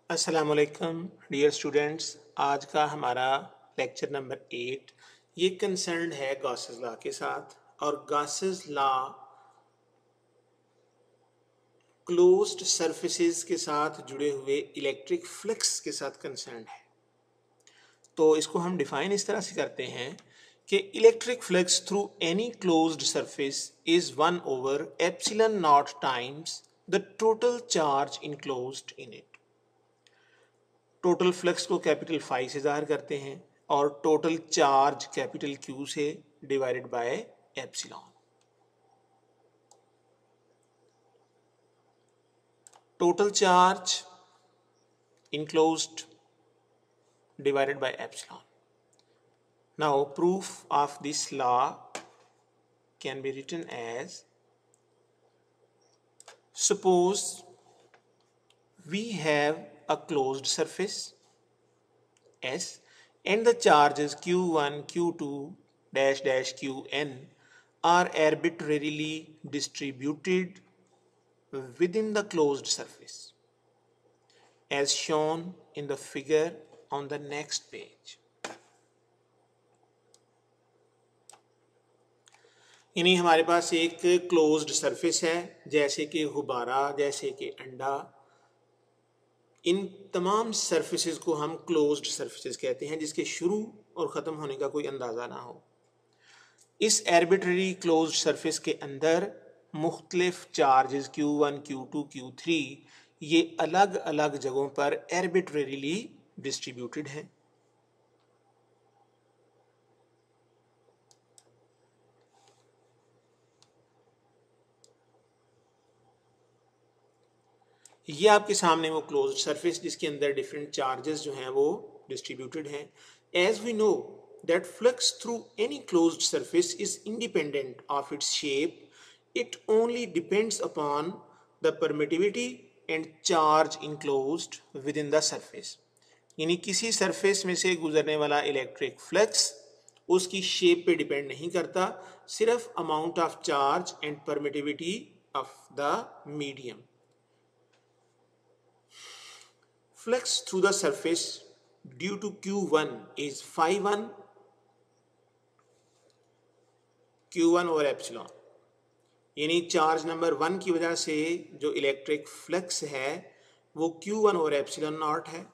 अस्सलामुअलैकुम dear students. आज का हमारा लेक्चर नंबर 8 ये कंसर्न है गॉसेस लॉ के साथ। और गॉसेस लॉ क्लोज्ड सरफेसेस के साथ जुड़े हुए इलेक्ट्रिक फ्लक्स के साथ कंसर्न है। तो इसको हम डिफाइन इस तरह से करते हैं कि electric flux through any closed surface is 1 over epsilon not times the total charge enclosed in it. Total flux को कैपिटल फाई से जाहिर करते हैं और टोटल चार्ज कैपिटल क्यू से divided by epsilon. Total charge enclosed divided by epsilon. Now proof of this law can be written as, suppose we have a closed surface S and the charges q1 q2 dash dash qn are arbitrarily distributed within the closed surface as shown in the figure on the next page. यानी हमारे पास एक closed surface है, जैसे कि गुब्बारा, जैसे कि अंडा। इन तमाम सरफेसेस को हम क्लोज्ड सरफेसेस कहते हैं, जिसके शुरू और ख़त्म होने का कोई अंदाज़ा ना हो। इस आर्बिट्ररी क्लोज्ड सरफेस के अंदर मुख्तलिफ चार्जेस Q1, Q2, Q3 ये अलग अलग जगहों पर आर्बिट्ररीली डिस्ट्रीब्यूटेड हैं। ये आपके सामने वो क्लोज्ड सरफेस जिसके अंदर डिफरेंट चार्जेस जो हैं वो डिस्ट्रीब्यूटेड हैं। As we know that flux through any closed surface is independent of its shape, it only depends upon the permittivity and charge enclosed within the surface. यानी किसी surface में से गुजरने वाला इलेक्ट्रिक फ्लक्स उसकी shape पे depend नहीं करता, सिर्फ amount of charge and permittivity of the medium. Flux through the surface due to Q1 is phi1 Q1 over epsilon। यानी चार्ज नंबर 1 की वजह से जो इलेक्ट्रिक फ्लक्स है वो Q1 over epsilon नॉट है,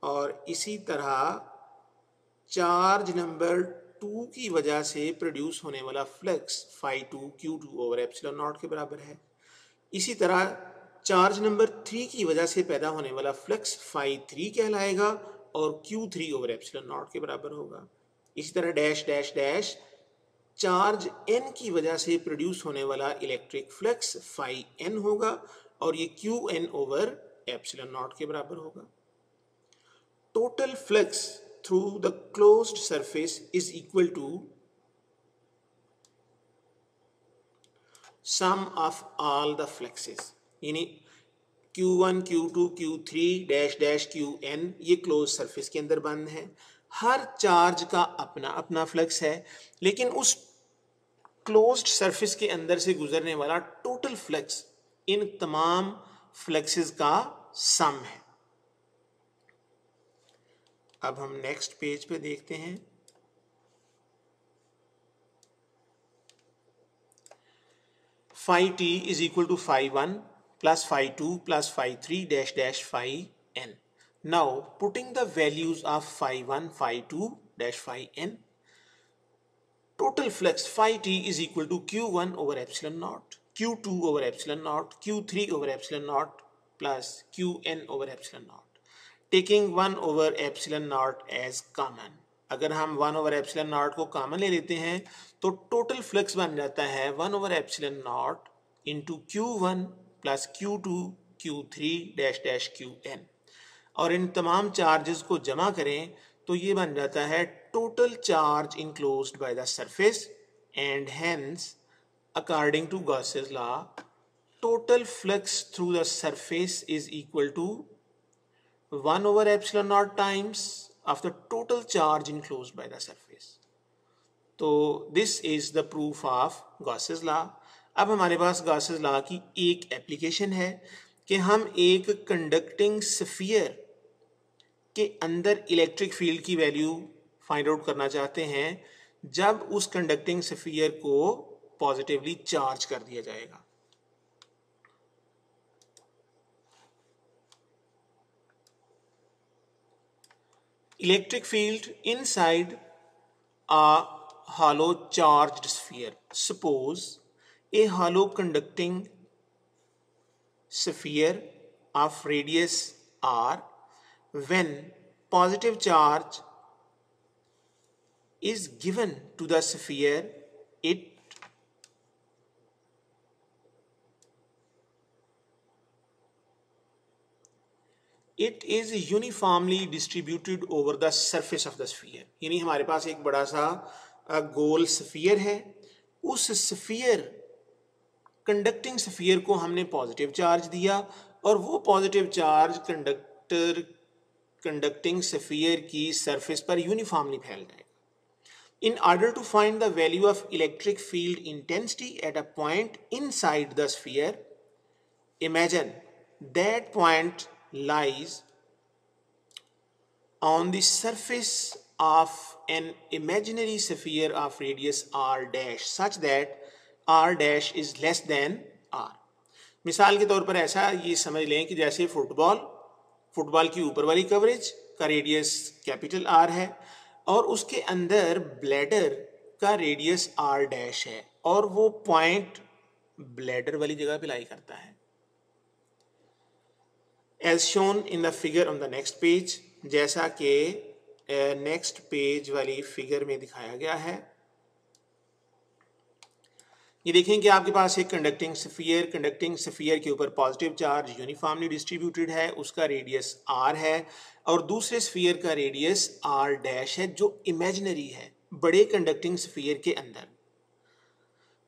और इसी तरह चार्ज नंबर 2 की वजह से प्रोड्यूस होने वाला flux phi2 Q2 over epsilon not के बराबर है। इसी तरह चार्ज नंबर 3 की वजह से पैदा होने वाला फ्लक्स phi3 कहलाएगा और Q3 ओवर एप्सिलॉन नॉट के बराबर होगा। इसी तरह dash dash dash charge n की वजह से प्रोड्यूस होने वाला इलेक्ट्रिक फ्लक्स phi n होगा और ये Qn ओवर एप्सिलॉन नॉट के बराबर होगा। Total flux through the closed surface is equal to sum of all the fluxes. यानी Q1, Q2, Q3 dash dash Qn ये क्लोज सरफेस के अंदर बंद है। हर चार्ज का अपना अपना फ्लक्स है, लेकिन उस क्लोज्ड सरफेस के अंदर से गुजरने वाला टोटल फ्लक्स इन तमाम फ्लक्सेस का सम है। अब हम नेक्स्ट पेज पे देखते हैं। phi t is equal to phi1 plus phi2 plus phi3 dash dash phi n. Now putting the values of phi1, phi2 dash phi n, total flux phi t is equal to Q1 over epsilon naught, Q2 over epsilon naught, Q3 over epsilon naught plus Qn over epsilon naught, taking 1 over epsilon naught as common। अगर हम 1 over epsilon not को common ले लेते हैं तो total flux बन जाता है 1 over epsilon not into Q1 plus Q2 Q3 dash dash Qn, और इन तमाम चार्जेस को जमा करें तो ये बन जाता है total charge enclosed by the surface, and hence according to Gauss's law total flux through the surface is equal to 1 over epsilon naught times of the total charge enclosed by the surface। तो this is the proof of Gauss's law। अब हमारे पास Gauss's law की एक application है कि हम एक conducting sphere के अंदर इलेक्ट्रिक फील्ड की वैल्यू फाइंड आउट करना चाहते हैं जब उस कंडक्टिंग स्फीयर को पॉजिटिवली चार्ज कर दिया जाएगा। Electric field inside a hollow charged sphere. Suppose a hollow conducting sphere of radius r, when positive charge is given to the sphere, it is uniformly distributed over the surface of the sphere. यानी हमारे पास एक बड़ा सा गोल sphere है, उस sphere conducting sphere को हमने positive charge दिया और वो पॉजिटिव चार्ज कंडक्टिंग स्फीयर की सरफेस पर यूनिफॉर्मली फैल जाएगा। In order to find the value of electric field intensity at a point inside the sphere, imagine that point lies on the surface of an imaginary sphere of radius r dash such that r dash is less than r. मिसाल के तौर पर ऐसा ये समझ लें कि जैसे फुटबॉल की ऊपर वाली कवरेज का रेडियस कैपिटल R है और उसके अंदर ब्लैडर का रेडियस r डैश है और वो पॉइंट ब्लैडर वाली जगह पे लाई करता है। As shown in the figure on the next page, जैसा कि नेक्स्ट पेज वाली फिगर में दिखाया गया है। ये देखें कि आपके पास एक कंडक्टिंग स्फीयर के ऊपर पॉजिटिव चार्ज यूनिफॉर्मली डिस्ट्रीब्यूटेड है, उसका रेडियस r है और दूसरे स्फीयर का रेडियस r डैश है जो इमेजिनरी है बड़े कंडक्टिंग स्फीयर के अंदर।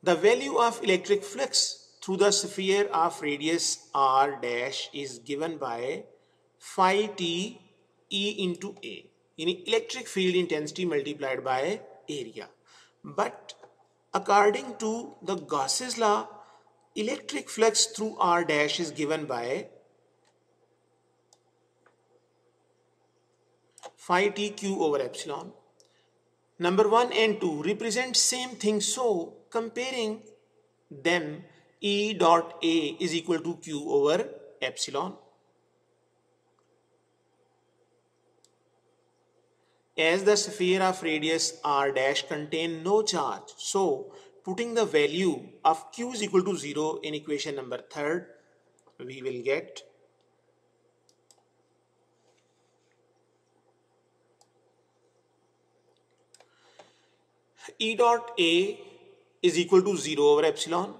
The value of electric flux through the sphere of radius r dash is given by phi t E into A, यानी electric field intensity multiplied by area. But according to the Gauss's law, electric flux through R dash is given by phi t q over epsilon. Number 1 and 2 represent same thing, so comparing them, E dot A is equal to q over epsilon. As the sphere of radius r dash contain no charge, so putting the value of q is equal to 0 in equation number 3rd, we will get E dot A is equal to 0 over epsilon.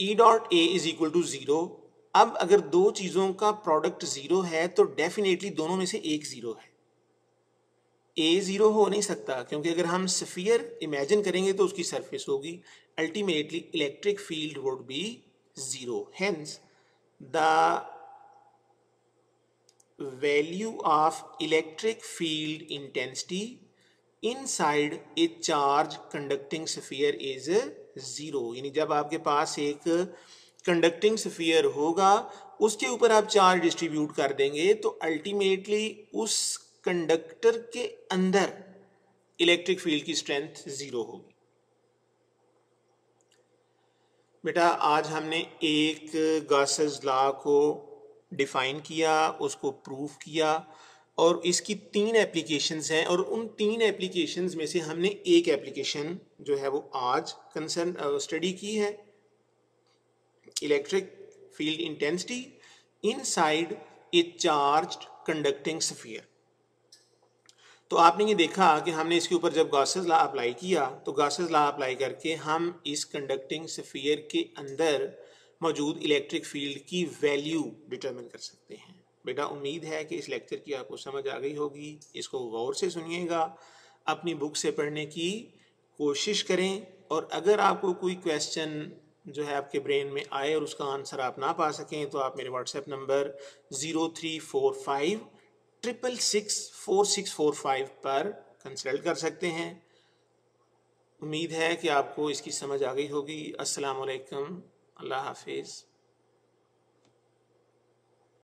E dot A is equal to 0. अब अगर दो चीजों का product 0 है तो definitely दोनों में से एक 0 है। A 0 हो नहीं सकता क्योंकि अगर हम स्फीयर इमेजिन करेंगे तो उसकी सरफेस होगी। Ultimately electric field would be 0। Hence the value of electric field intensity inside a charge conducting sphere is 0। यानी जब आपके पास एक कंडक्टिंग स्फीयर होगा उसके ऊपर आप चार्ज डिस्ट्रीब्यूट कर देंगे तो अल्टीमेटली उस कंडक्टर के अंदर इलेक्ट्रिक फील्ड की स्ट्रेंथ 0 होगी। बेटा आज हमने एक गॉसेस लॉ को डिफाइन किया, उसको प्रूफ किया और इसकी 3 एप्लीकेशंस हैं और उन 3 एप्लीकेशंस में से हमने एक एप्लीकेशन जो है वो आज स्टडी की है, electric field intensity inside a charged conducting sphere. तो आपने ये देखा कि हमने इसके ऊपर जब गॉसेस लॉ अप्लाई किया तो गॉसेस लॉ अप्लाई करके हम इस कंडक्टिंग स्फीयर के अंदर मौजूद इलेक्ट्रिक फील्ड की वैल्यू डिटरमिन कर सकते हैं। बेटा उम्मीद है कि इस लेक्चर की आपको समझ आ गई होगी। इसको गौर से सुनिएगा, अपनी बुक से पढ़ने की कोशिश करें और अगर आपको कोई क्वेश्चन जो है आपके ब्रेन में आए और उसका आंसर आप ना पा सकें तो आप मेरे व्हाट्सएप नंबर 0345664645 पर कंसल्ट कर सकते हैं। उम्मीद है कि आपको इसकी समझ आ गई होगी। अस्सलाम वालेकुम, अल्लाह हाफिज़।